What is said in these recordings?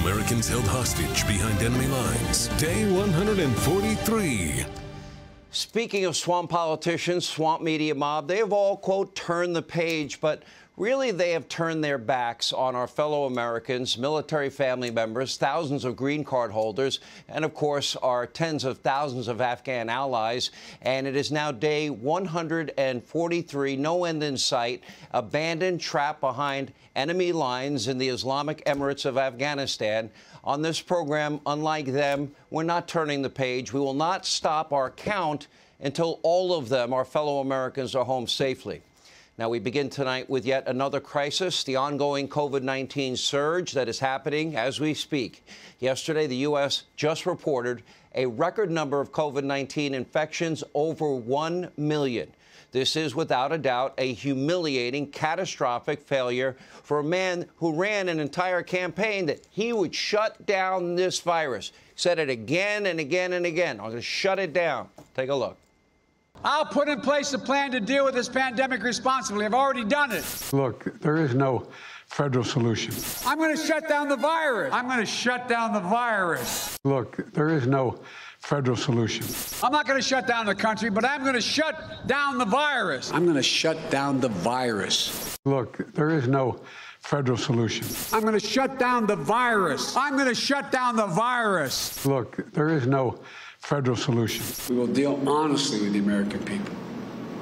Americans held hostage behind enemy lines. Day 143. Speaking of swamp politicians, swamp media mob, they have all, quote, turned the page, but really they have turned their backs on our fellow Americans, military family members, thousands of green card holders, and of course our tens of thousands of Afghan allies. And it is now day 143, no end in sight, abandoned, trapped behind enemy lines in the Islamic Emirates of Afghanistan. On this program, unlike them, we're not turning the page. We will not stop our count until all of them, our fellow Americans, are home safely. Now, we begin tonight with yet another crisis, the ongoing COVID-19 surge that is happening as we speak. Yesterday, the U.S. just reported a record number of COVID-19 infections, over 1 million. This is, without a doubt, a humiliating, catastrophic failure for a man who ran an entire campaign that he would shut down this virus. Said it again and again and again. I'm going to shut it down. Take a look. I'll put in place a plan to deal with this pandemic responsibly. I've already done it. Look, there is no federal solution. I'm going to shut down the virus. I'm going to shut down the virus. Look, there is no federal solution. I'm not going to shut down the country, but I'm going to shut down the virus. I'm going to shut down the virus. Look, there is no federal solution. I'm going to shut down the virus. I'm going to shut down the virus. Look, there is no federal solution. We will deal honestly with the American people,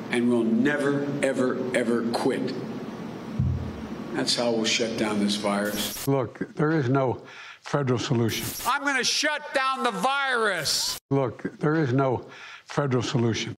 and we'll never, ever, ever quit. That's how we'll shut down this virus. Look, there is no federal solution. I'm going to shut down the virus. Look, there is no federal solution.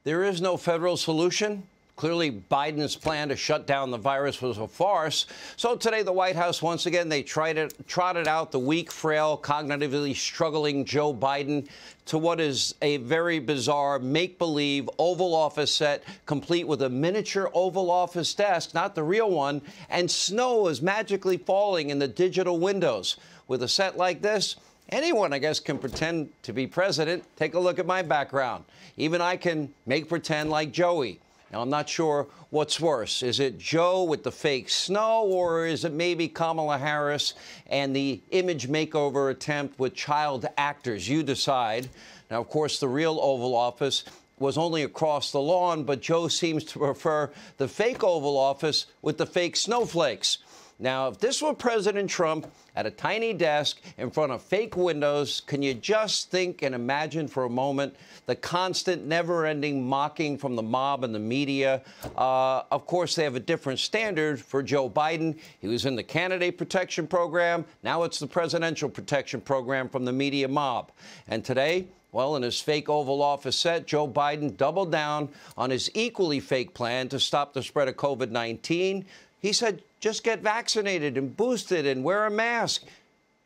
There is no federal solution? Clearly, Biden's plan to shut down the virus was a farce. So today, the White House, once again, they trotted out the weak, frail, cognitively struggling Joe Biden to what is a very bizarre make-believe Oval Office set, complete with a miniature Oval Office desk, not the real one, and snow is magically falling in the digital windows. With a set like this, anyone, I guess, can pretend to be president. Take a look at my background. Even I can make pretend like Joey. Now, I'm not sure what's worse. Is it Joe with the fake snow, or is it maybe Kamala Harris and the image makeover attempt with child actors? You decide. Now, of course, the real Oval Office was only across the lawn, but Joe seems to prefer the fake Oval Office with the fake snowflakes. Now, if this were President Trump at a tiny desk in front of fake windows, can you just think and imagine for a moment the constant, never-ending mocking from the mob and the media? Of course, they have a different standard for Joe Biden. He was in the candidate protection program. Now it's the presidential protection program from the media mob. And today, well, in his fake Oval Office set, Joe Biden doubled down on his equally fake plan to stop the spread of COVID-19. He said, just get vaccinated and boosted and wear a mask,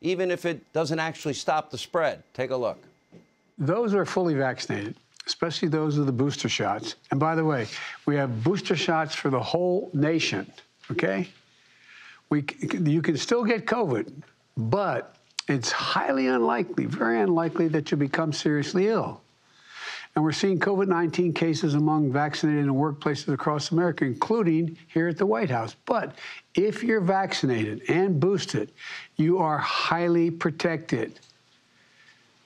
even if it doesn't actually stop the spread. Take a look. Those are fully vaccinated, especially those with the booster shots. And by the way, we have booster shots for the whole nation, okay? You can still get COVID, but it's highly unlikely, very unlikely that you'll become seriously ill. And we're seeing COVID-19 cases among vaccinated in workplaces across America, including here at the White House. But if you're vaccinated and boosted, you are highly protected.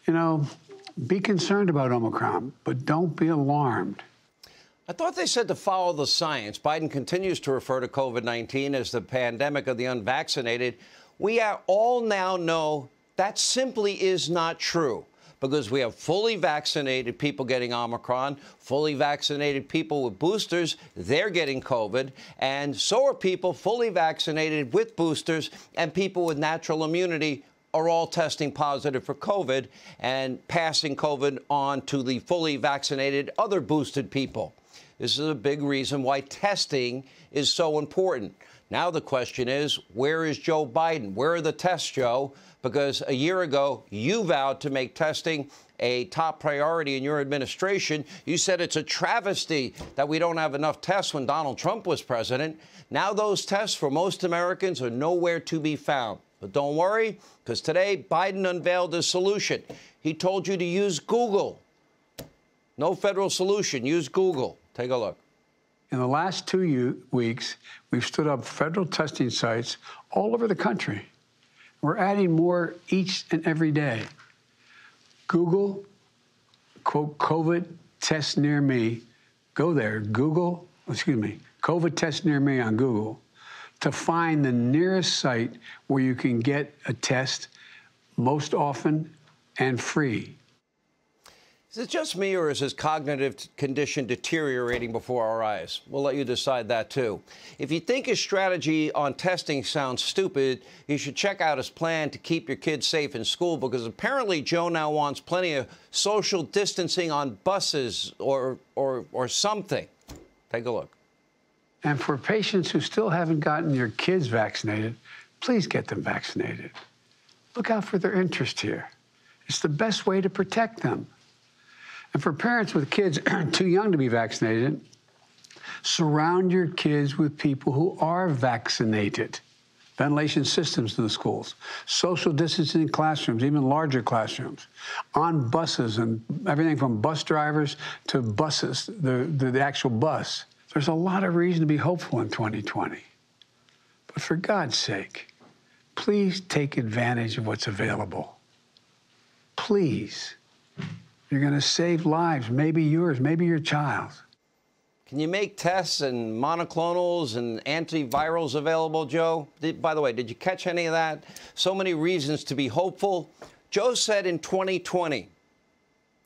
You know, be concerned about Omicron, but don't be alarmed. I thought they said to follow the science. Biden continues to refer to COVID-19 as the pandemic of the unvaccinated. We all now know that simply is not true, because we have fully vaccinated people getting Omicron, fully vaccinated people with boosters, they're getting COVID, and so are people fully vaccinated with boosters, and people with natural immunity are all testing positive for COVID and passing COVID on to the fully vaccinated other boosted people. This is a big reason why testing is so important. Now the question is, where is Joe Biden? Where are the tests, Joe? Because a year ago, you vowed to make testing a top priority in your administration. You said it's a travesty that we don't have enough tests when Donald Trump was president. Now those tests for most Americans are nowhere to be found. But don't worry, because today Biden unveiled a solution. He told you to use Google. No federal solution. Use Google. Take a look. In the last 2 weeks, we've stood up federal testing sites all over the country. We're adding more each and every day. Google, quote, COVID test near me. Go there, Google, COVID test near me on Google to find the nearest site where you can get a test most often and free. Is it just me, or is his cognitive condition deteriorating before our eyes? We'll let you decide that, too. If you think his strategy on testing sounds stupid, you should check out his plan to keep your kids safe in school, because apparently Joe now wants plenty of social distancing on buses or something. Take a look. And for patients who still haven't gotten your kids vaccinated, please get them vaccinated. Look out for their interest here. It's the best way to protect them. And for parents with kids too young to be vaccinated, surround your kids with people who are vaccinated. Ventilation systems in the schools, social distancing in classrooms, even larger classrooms, on buses, and everything from bus drivers to buses, the actual bus. There's a lot of reason to be hopeful in 2020. But for God's sake, please take advantage of what's available. Please. You're going to save lives, maybe yours, maybe your child's. Can you make tests and monoclonals and antivirals available, Joe? By the way, did you catch any of that? So many reasons to be hopeful. Joe said in 2020.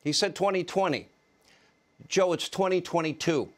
He said 2020. Joe, it's 2022.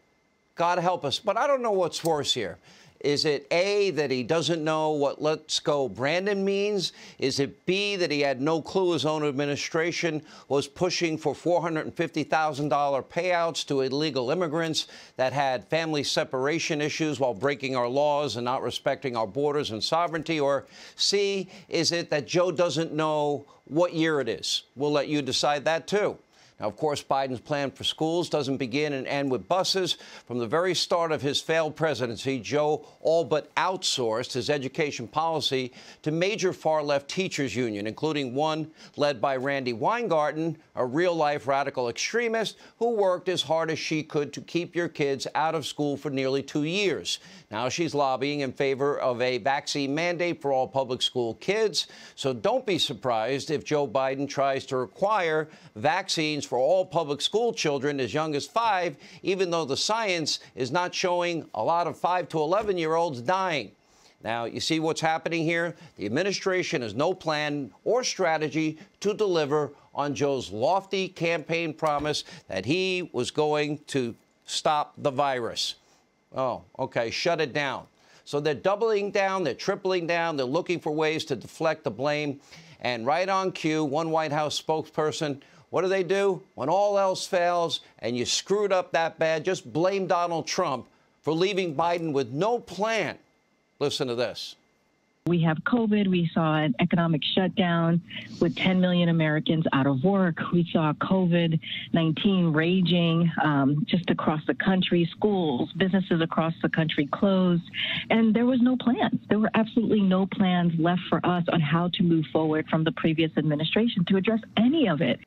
God help us. But I don't know what's worse here. Is it A, that he doesn't know what Let's Go Brandon means? Is it B, that he had no clue his own administration was pushing for $450,000 payouts to illegal immigrants that had family separation issues while breaking our laws and not respecting our borders and sovereignty? Or C, is it that Joe doesn't know what year it is? We'll let you decide that, too. Now, of course, Biden's plan for schools doesn't begin and end with buses. From the very start of his failed presidency, Joe all but outsourced his education policy to major far-left teachers' union, including one led by Randi Weingarten, a real-life radical extremist who worked as hard as she could to keep your kids out of school for nearly 2 years. Now she's lobbying in favor of a vaccine mandate for all public school kids. So don't be surprised if Joe Biden tries to require vaccines for all public school children as young as 5, even though the science is not showing a lot of 5 to 11-year-olds dying. Now, you see what's happening here? The administration has no plan or strategy to deliver on Joe's lofty campaign promise that he was going to stop the virus. Oh, okay, shut it down. So they're doubling down, they're tripling down, they're looking for ways to deflect the blame. And right on cue, one White House spokesperson, what do? When all else fails and you screwed up that bad, just blame Donald Trump for leaving Biden with no plan. Listen to this. We have COVID. We saw an economic shutdown with 10 million Americans out of work. We saw COVID-19 raging just across the country. Schools, businesses across the country closed. And there was no plan. There were absolutely no plans left for us on how to move forward from the previous administration to address any of it.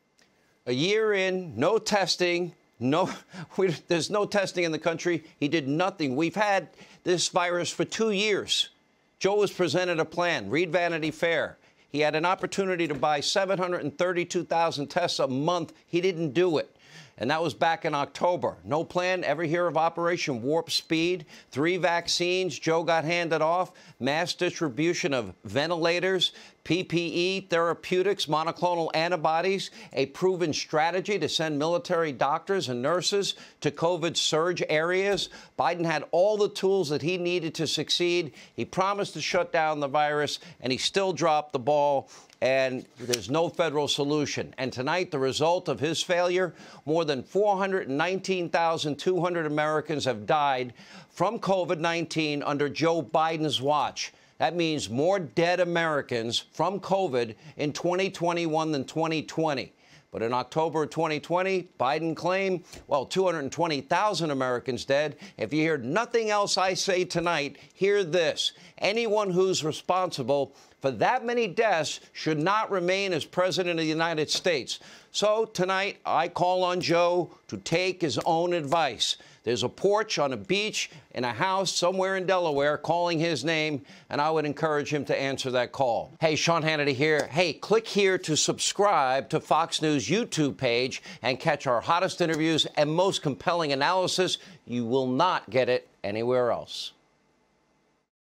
A year in, no testing. There's no testing in the country. He did nothing. We've had this virus for 2 years. Joe was presented a plan. Read Vanity Fair. He had an opportunity to buy 732,000 tests a month. He didn't do it. And that was back in October. No plan. Ever hear of Operation Warp Speed? 3 vaccines Joe got handed off. Mass distribution of ventilators, PPE, therapeutics, monoclonal antibodies, a proven strategy to send military doctors and nurses to COVID surge areas. Biden had all the tools that he needed to succeed. He promised to shut down the virus, and he still dropped the ball. And there's no federal solution. And tonight, the result of his failure, more than 419,200 Americans have died from COVID-19 under Joe Biden's watch. That means more dead Americans from COVID in 2021 than 2020. But in October of 2020, Biden claimed, 220,000 Americans dead. If you hear nothing else I say tonight, hear this. Anyone who's responsible for that many deaths should not remain as president of the United States. So tonight, I call on Joe to take his own advice. There's a porch on a beach in a house somewhere in Delaware calling his name, and I would encourage him to answer that call. Hey, Sean Hannity here. Hey, click here to subscribe to Fox News YouTube page and catch our hottest interviews and most compelling analysis. You will not get it anywhere else.